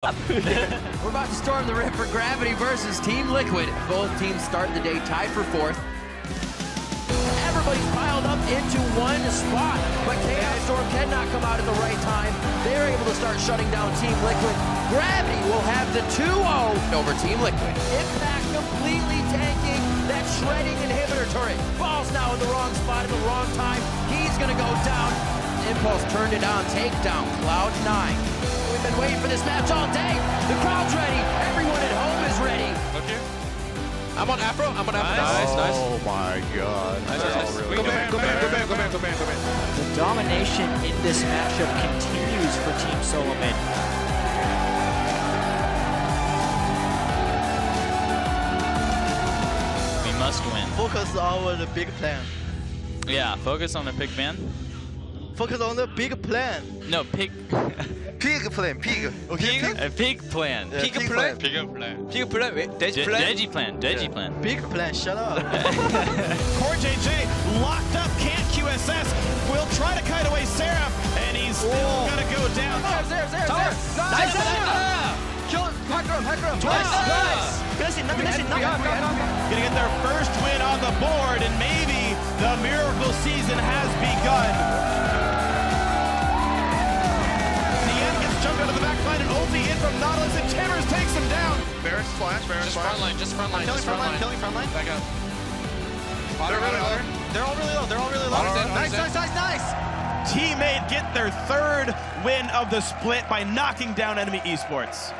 We're about to storm the rip for Gravity versus Team Liquid. Both teams start the day tied for 4th. Everybody's piled up into one spot, but Chaos Storm cannot come out at the right time. They're able to start shutting down Team Liquid. Gravity will have the 2-0 over Team Liquid. Impact completely tanking that shredding inhibitor turret. Ball's now in the wrong spot at the wrong time. He's gonna go down. Impulse turned it on, takedown, Cloud9. We've been waiting for this match all day. The crowd's ready. Everyone at home is ready. Okay. I'm on Afro. Nice, nice. Oh my god. Nice. Really go back. The domination in this matchup continues for Team Solomon. We must win. Focus on the big plan. Yeah, focus on the big man. Focus on the big plan. No, pig. Pig plan. Pig. Okay. A pig plan. Yeah, pig plan. Pig plan. Deji plan. Deji plan. Big plan. Shut up. Core JJ locked up. Can't QSS. Will try to kite away Seraph, and he's still gonna go down. There's. Nice. Kill him. Hacker him. Nice. Gonna get their first win on the board, and maybe the miracle season has begun. Jumped out of the back line and ulti in from Nautilus, and Timbers takes him down. Baron's flash. Just front line. Killing front line. Back up. They're all really low. Nice. Teammate get their 3rd win of the split by knocking down enemy esports.